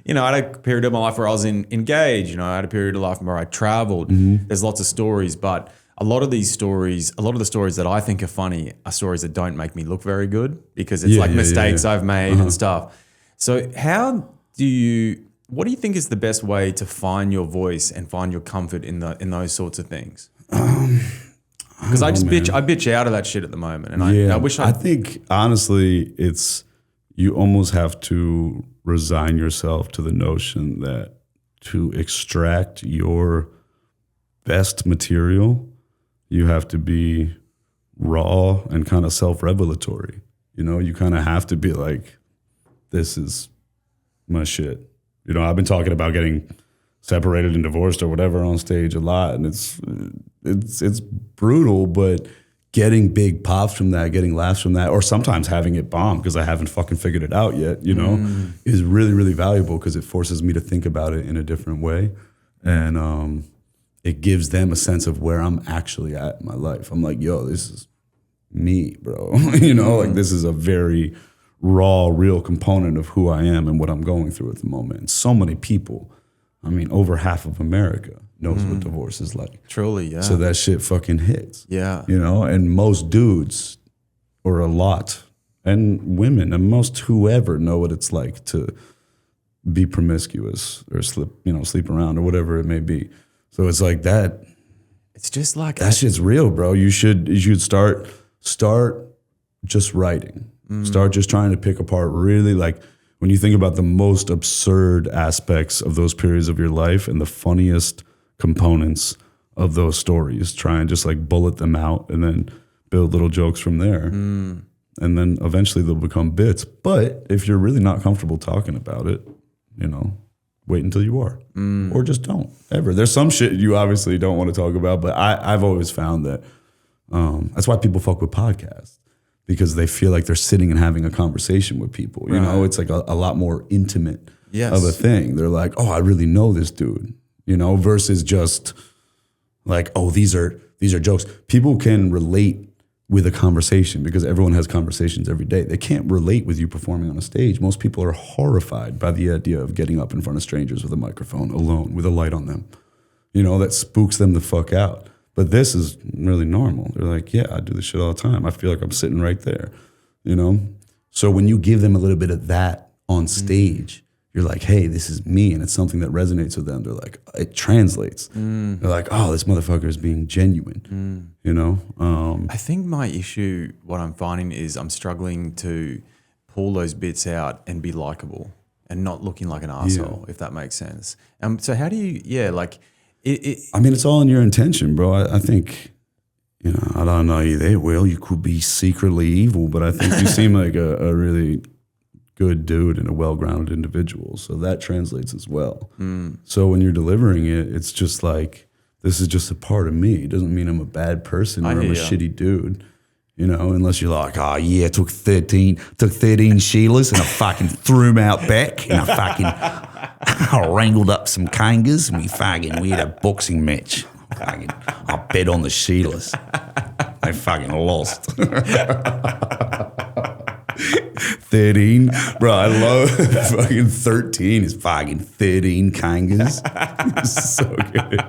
You know, I had a period of my life where I was engaged. You know, I had a period of life where I traveled. There's lots of stories, but a lot of the stories that I think are funny are stories that don't make me look very good because it's mistakes I've made and stuff. So what do you think is the best way to find your voice and find your comfort in those sorts of things? Because I bitch out of that shit at the moment, and I wish I think honestly, it's you almost have to resign yourself to the notion that to extract your best material, you have to be raw and kind of self-revelatory. You know, you kind of have to be like, this is my shit. You know, I've been talking about getting separated and divorced or whatever on stage a lot, and it's brutal, but getting big pops from that, getting laughs from that, or sometimes having it bomb because I haven't fucking figured it out yet, you know, is really, really valuable because it forces me to think about it in a different way. And it gives them a sense of where I'm actually at in my life. I'm like, yo, this is me, bro. You know, like this is a very raw, real component of who I am and what I'm going through at the moment. And so many people, I mean, over half of America knows what divorce is like. Truly, yeah. So that shit fucking hits. Yeah. You know, and most dudes, or a lot, and women, and most whoever know what it's like to be promiscuous or sleep around or whatever it may be. So it's like that. It's just like that shit's real, bro. You should start just writing. Start just trying to pick apart really, like when you think about the most absurd aspects of those periods of your life and the funniest components of those stories, try and just like bullet them out and then build little jokes from there. And then eventually they'll become bits. But if you're really not comfortable talking about it, you know, wait until you are. Or just don't, ever. There's some shit you obviously don't want to talk about, but I've always found that that's why people fuck with podcasts. Because they feel like they're sitting and having a conversation with people. You know, it's like a lot more intimate of a thing. They're like, oh, I really know this dude, you know, versus just like, oh, these are jokes. People can relate with a conversation because everyone has conversations every day. They can't relate with you performing on a stage. Most people are horrified by the idea of getting up in front of strangers with a microphone alone with a light on them. You know, that spooks them the fuck out. But this is really normal. They're like, yeah, I do this shit all the time. I feel like I'm sitting right there, you know? So when you give them a little bit of that on stage, you're like, hey, this is me. And it's something that resonates with them. They're like, it translates. They're like, oh, this motherfucker is being genuine, you know? I think my issue, what I'm finding is I'm struggling to pull those bits out and be likable and not looking like an asshole, if that makes sense. So how do you, I mean, it's all in your intention, bro. I think, you know, I don't know either. Well, you could be secretly evil, but I think you seem like a really good dude and a well-grounded individual. So that translates as well. So when you're delivering it, it's just like, this is just a part of me. It doesn't mean I'm a bad person or I'm a shitty dude. You know, unless you're like, oh yeah, took 13 Sheilas and I fucking threw them out back and I wrangled up some kangas and we had a boxing match. I bet on the Sheilas. They fucking lost. 13, bro. I love fucking 13 is fucking 13 kangas. It's so good.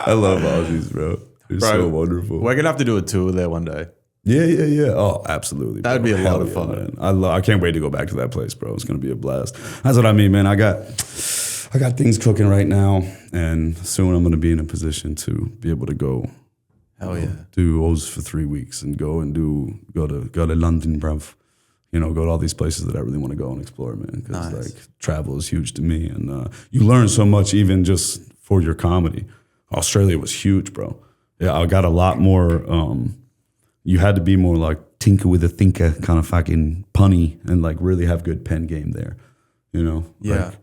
I love Aussies, bro. They're so wonderful. We're gonna have to do a tour there one day. Yeah. Oh, absolutely. That'd be a lot of fun. Man. I can't wait to go back to that place, bro. It's gonna be a blast. That's what I mean, man. I got I got things cooking right now, and soon I'm going to be in a position to be able to go. Hell yeah. Do Oz for 3 weeks and go to London, bruv. You know, go to all these places that I really want to go and explore, man. Because like travel is huge to me, and you learn so much even just for your comedy. Australia was huge, bro. Yeah, I got a lot more. You had to be more like tinker with a thinker, kind of fucking punny, and like really have good pen game there. You know, Yeah. Like,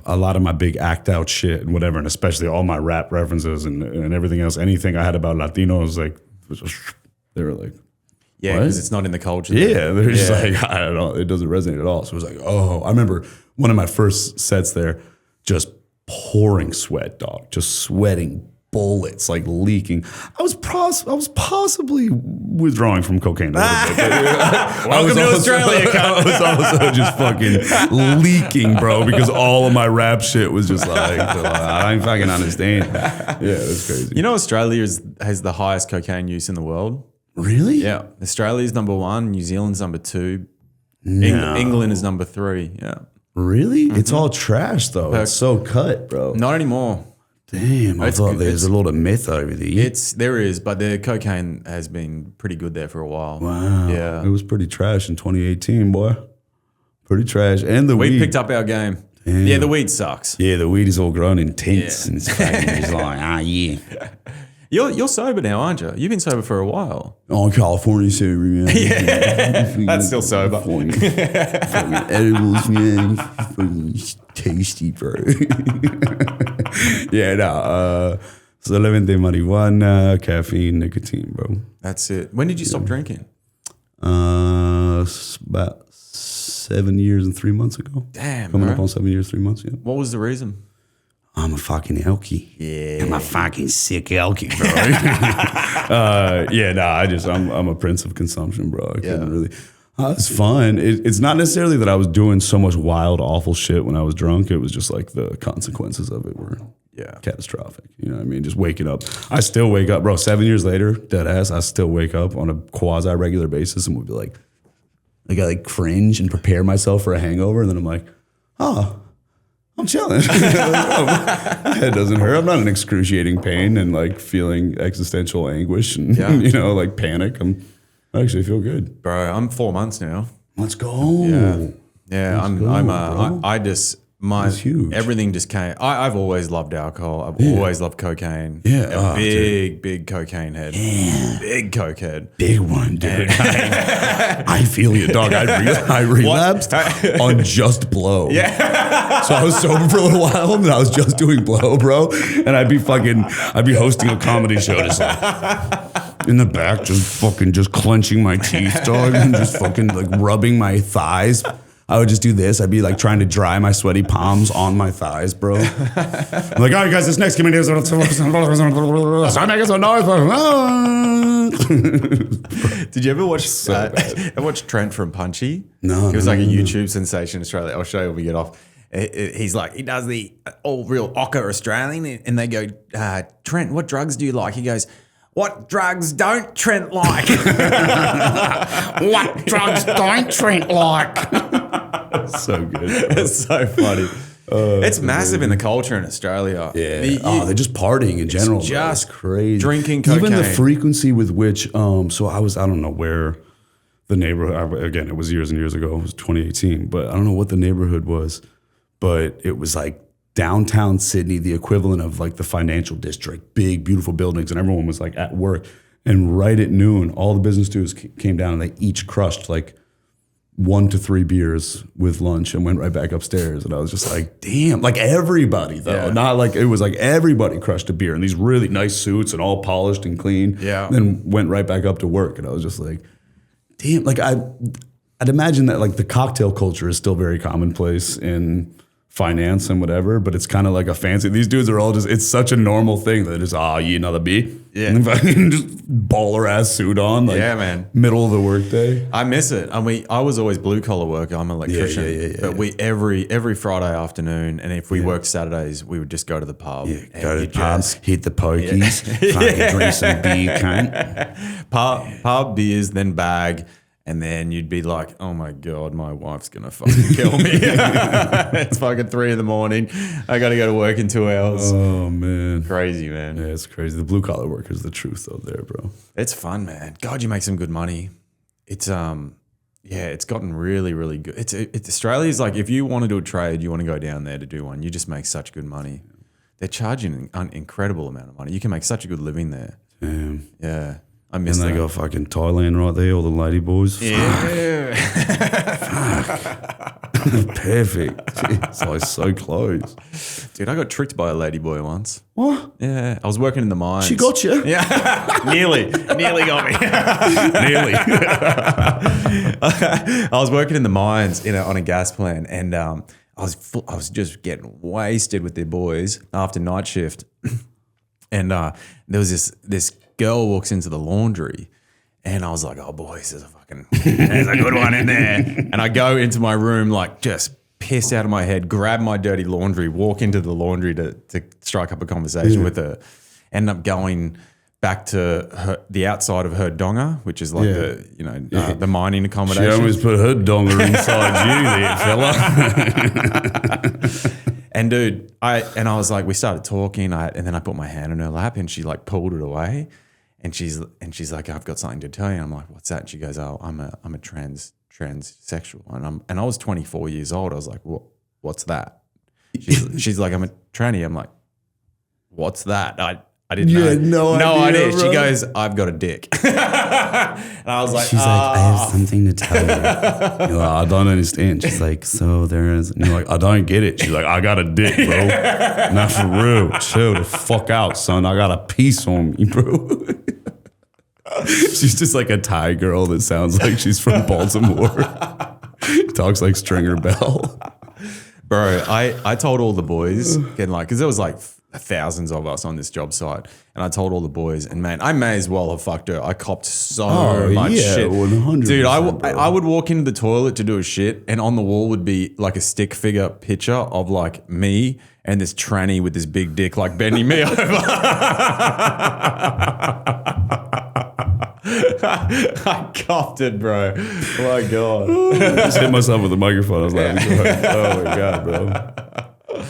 a lot of my big act out shit and whatever, and especially all my rap references and everything else, anything I had about Latinos, like they were like, Yeah, because it's not in the culture. yeah, they're just like, I don't know, it doesn't resonate at all. So it was like, oh, I remember one of my first sets there, just pouring sweat, dog, just sweating bullets, like leaking. I was possibly withdrawing from cocaine a little bit. Welcome to Australia. I was also just fucking leaking, bro, because all of my rap shit was just like, I don't fucking understand. Yeah, it's crazy. You know, Australia has the highest cocaine use in the world. Really? Yeah. Australia's number 1, New Zealand's number 2, No. England is number 3. Yeah. Really? It's all trash, though. It's so cut, bro. Not anymore. Damn, I thought there's a lot of myth over there. There is, but the cocaine has been pretty good there for a while. Wow. Yeah. It was pretty trash in 2018, boy. Pretty trash. And the We weed. picked up our game. Damn. Yeah, the weed sucks. Yeah, the weed is all grown in tents. Yeah. And it's fucking just like, yeah. You're sober now, aren't you? You've been sober for a while. Oh, California sober, man. Yeah. That's still sober. Fucking edibles, man. Fucking tasty, bro. Yeah, no. Solamente marijuana, caffeine, nicotine, bro. That's it. When did you stop drinking? About 7 years and 3 months ago. Damn, Coming bro. up on 7 years, 3 months, yeah. What was the reason? I'm a fucking elkie. Yeah. I'm a fucking sick elkie, bro. I'm a prince of consumption, bro. I couldn't really. It's fun. It's not necessarily that I was doing so much wild, awful shit when I was drunk. It was just like the consequences of it were catastrophic. You know what I mean? Just waking up. I still wake up, bro. 7 years later, dead ass, I still wake up on a quasi-regular basis and would be like, I like cringe and prepare myself for a hangover. And then I'm like, oh, I'm chilling. My head doesn't hurt. I'm not in excruciating pain and like feeling existential anguish and you know, like panic. I actually feel good, Bro, I'm 4 months now. Let's go. Yeah, That's huge. Everything just came. I've always loved alcohol. I've always loved cocaine. Yeah. Big cocaine head. Yeah. Big coke head. Big one, dude. I feel you, dog. I relapsed on just blow. Yeah. So I was sober for a little while and I was just doing blow, bro. And I'd be hosting a comedy show just like in the back, just clenching my teeth, dog, and just fucking like rubbing my thighs. I would just do this. I'd be like trying to dry my sweaty palms on my thighs, bro. I'm like, all right, guys, this next comedian is so I make some noise. Did you ever watch watch Trent from Punchy? No. He was like a YouTube sensation in Australia. I'll show you when we get off. He's like, he does the all real ochre Australian, and they go, Trent, what drugs do you like? He goes, what drugs don't Trent like? What drugs don't Trent like? So good. It's so funny. It's massive in the culture in Australia. Yeah. They're just partying in general. Just it's crazy. Drinking cocaine. Even the frequency with which, so I don't know where the neighborhood, again, it was years and years ago. It was 2018, but I don't know what the neighborhood was, but it was like downtown Sydney, the equivalent of like the financial district, big, beautiful buildings, and everyone was like at work. And right at noon, all the business dudes came down and they each crushed like 1 to 3 beers with lunch and went right back upstairs. And I was just like, damn, like everybody though, not like, it was like everybody crushed a beer in these really nice suits and all polished and clean. Yeah. Then went right back up to work. And I was just like, damn, like I'd imagine that like the cocktail culture is still very commonplace in finance and whatever, but it's kind of like a fancy. These dudes are all just. It's such a normal thing that just you another beer, and fucking just baller ass suit on, like man, middle of the workday. I miss it. I mean, I was always blue collar worker. I'm an electrician, but we every Friday afternoon, and if we worked Saturdays, we would just go to the pub. Go to the pub, hit the pokies, fucking drink some beer, cunt. Pub beers, then bag. And then you'd be like, oh my God, my wife's going to fucking kill me. It's fucking 3 a.m. I got to go to work in 2 hours. Oh, man. Crazy, man. Yeah, it's crazy. The blue collar work is the truth out there, bro. It's fun, man. God, you make some good money. It's it's gotten really, really good. It's Australia's like, if you want to do a trade, you want to go down there to do one, you just make such good money. They're charging an incredible amount of money. You can make such a good living there. Damn. Yeah. I miss And that. they got fucking Thailand right there, all the lady boys. Yeah. Perfect. It's like so close. Dude, I got tricked by a lady boy once. What? Yeah. I was working in the mines. She got you? Yeah. Nearly got me. Nearly. I was working in the mines on a gas plant, and I was just getting wasted with their boys after night shift. And there was this girl walks into the laundry, and I was like, oh boys, there's a good one in there. And I go into my room like just pissed out of my head, grab my dirty laundry, walk into the laundry to strike up a conversation with her. End up going back to the outside of her donga, which is like the mining accommodation. She almost put her donga inside you there, fella. And dude, I was like, we started talking, and then I put my hand on her lap, and she like pulled it away, and she's like, I've got something to tell you. And I'm like, what's that? And she goes, oh, I'm a transsexual, and I was 24 years old. I was like, what's that? She's like, I'm a tranny. I'm like, what's that? I didn't know. No idea. She goes, I've got a dick. And I was like, she's like, I have something to tell you. You're like, I don't understand. She's like, so there is. And you're like, I don't get it. She's like, I got a dick, bro. Not for real. Chill the fuck out, son. I got a piece on me, bro. She's just like a Thai girl that sounds like she's from Baltimore. Talks like Stringer Bell. Bro, I told all the boys, because there was like thousands of us on this job site, and I told all the boys, and man, I may as well have fucked her. I copped so much shit. 100%, dude, I would walk into the toilet to do a shit, and on the wall would be like a stick figure picture of like me and this tranny with this big dick like bending me over. I copped it, bro. Oh my God. I just hit myself with the microphone. I was like, oh my God, bro.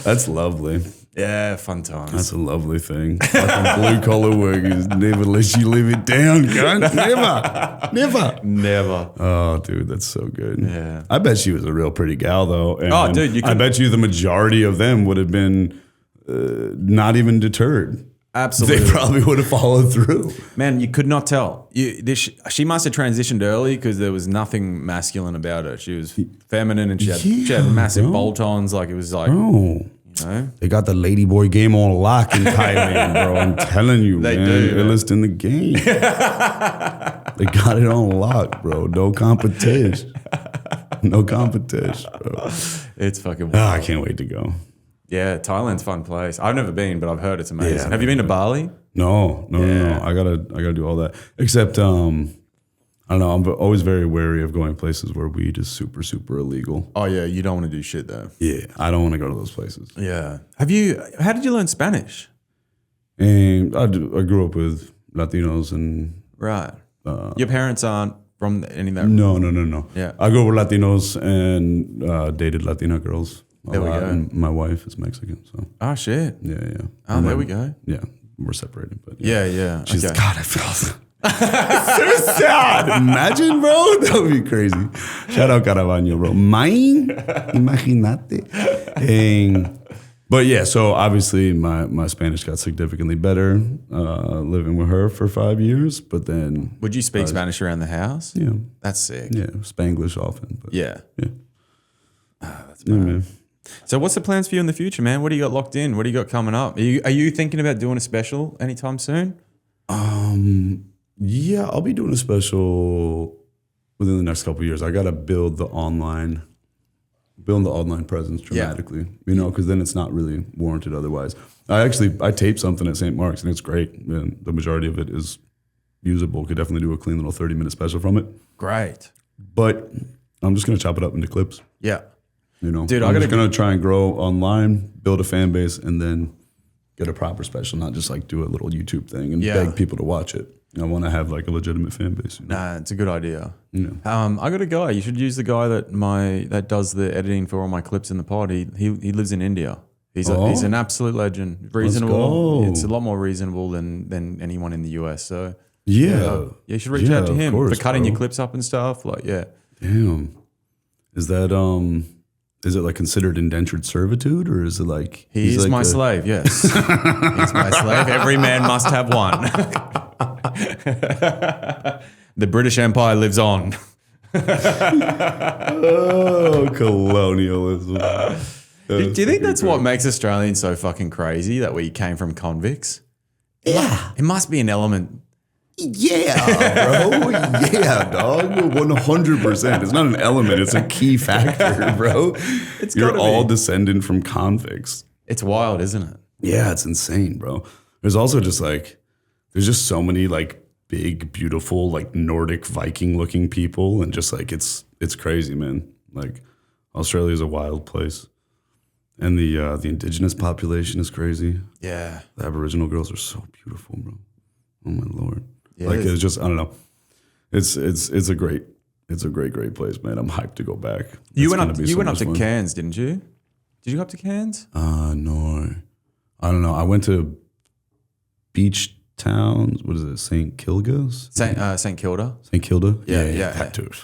That's lovely. Yeah, fun times. That's a lovely thing. Fucking blue collar workers never let you live it down, cunt. Never. Oh, dude, that's so good. Yeah. I bet she was a real pretty gal, though. And oh, dude, I bet you the majority of them would have been not even deterred. Absolutely. They probably would have followed through. Man, you could not tell. She must have transitioned early because there was nothing masculine about her. She was feminine, and she had massive bolt-ons. Like, it was like, you know? They got the ladyboy game on lock in Thailand, bro. I'm telling you, they man. do. Illest in the game. They got it on lock, bro. No competition. No competition, bro. It's fucking wild. I can't wait to go. Yeah, Thailand's a fun place. I've never been, but I've heard it's amazing. Yeah, have you been to Bali? No. I gotta do all that. Except, I don't know. I'm always very wary of going places where weed is super, super illegal. Oh yeah, you don't want to do shit there. Yeah, I don't want to go to those places. Yeah. How did you learn Spanish? And I grew up with Latinos and right. Your parents aren't from any of that? No. Yeah. I grew up with Latinos and dated Latina girls. There we go. And my wife is Mexican, so. Oh shit. Yeah. Oh, there we go. Yeah, we're separated, but yeah. She's like, God, I feel so sad. Imagine, bro. That would be crazy. Shout out Caravaggio, bro. Mine? Imagínate. But yeah, so obviously my Spanish got significantly better living with her for 5 years. But then, would you speak Spanish around the house? Yeah, that's sick. Yeah, Spanglish often. But yeah. That's bad. Man. So what's the plans for you in the future, man? What do you got locked in? What do you got coming up? Are you thinking about doing a special anytime soon? Yeah, I'll be doing a special within the next couple of years. I got to build the online presence dramatically, because then it's not really warranted otherwise. I taped something at St. Mark's and it's great. And the majority of it is usable. Could definitely do a clean little 30-minute special from it. Great. But I'm just going to chop it up into clips. Yeah. Dude, I'm just going to try and grow online, build a fan base, and then get a proper special, not just like do a little YouTube thing and beg people to watch it. I want to have like a legitimate fan base. You know? Nah, it's a good idea. Yeah. I got a guy. You should use the guy that does the editing for all my clips in the pod. He lives in India. He's an absolute legend. Reasonable. It's a lot more reasonable than anyone in the US. So you should reach out to him for cutting your clips up and stuff. Like, yeah. Damn. Is that is it like considered indentured servitude, or is it like he's like my slave? Yes, he's my slave. Every man must have one. The British Empire lives on. Oh, colonialism. Do you think that's what makes Australians so fucking crazy, that we came from convicts? Yeah. It must be an element. Yeah, bro. Yeah, dog. 100%. It's not an element. It's a key factor, bro. You're all descended from convicts. It's wild, isn't it? Yeah, it's insane, bro. There's also just like, there's just so many like big, beautiful, like Nordic Viking looking people. And just like, it's crazy, man. Like Australia is a wild place. And the indigenous population is crazy. Yeah. The Aboriginal girls are so beautiful, bro. Oh my Lord. Yeah, like it's just, I don't know. It's a great place, man. I'm hyped to go back. You went up to Cairns, didn't you? Did you go up to Cairns? No. I don't know. I went to beach towns. What is it? St. Kilda's? St. Kilda. St. Kilda? Yeah. That dude.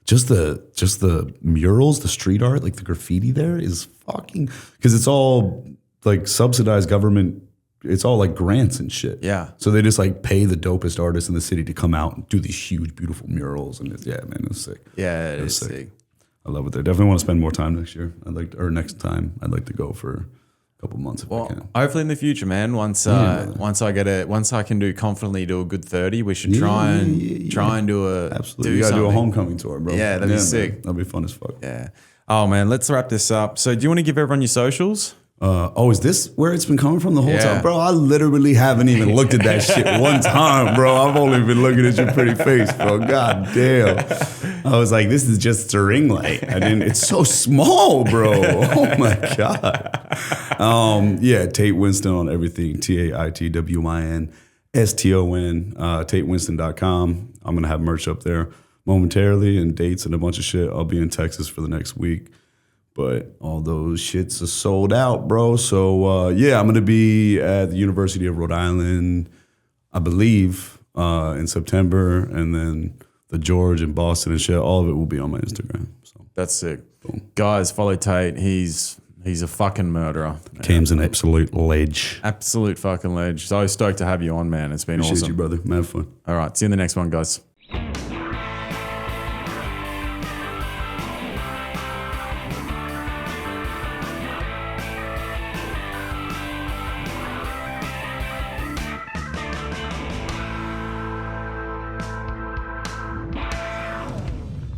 Just the murals, the street art, like the graffiti there is fucking, because it's all like subsidized government. It's all like grants and shit. Yeah. So they just like pay the dopest artists in the city to come out and do these huge, beautiful murals. And it's, man, it was sick. Yeah, it is sick. I love it there. Definitely want to spend more time next year. Next time I'd like to go for a couple months if I can. Hopefully in the future, man. Once I can confidently do a good 30, we should try and do a absolutely. You gotta do a homecoming tour, bro. Yeah, that'd be sick. Man. That'd be fun as fuck. Yeah. Oh man, let's wrap this up. So do you want to give everyone your socials? Is this where it's been coming from the whole time? Bro, I literally haven't even looked at that shit one time, bro. I've only been looking at your pretty face, bro. God damn. I was like, this is just a ring light. It's so small, bro. Oh my God. Tait Winston on everything. TaitWinston. TaitWinston.com. I'm going to have merch up there momentarily and dates and a bunch of shit. I'll be in Texas for the next week. But all those shits are sold out, bro. So, I'm going to be at the University of Rhode Island, I believe, in September. And then the George in Boston and shit. All of it will be on my Instagram. So that's sick. Boom. Guys, follow Tait. He's a fucking murderer. Cam's an absolute ledge. Absolute fucking ledge. So stoked to have you on, man. It's been Appreciate awesome. you, brother. Mad fun. All right. See you in the next one, guys.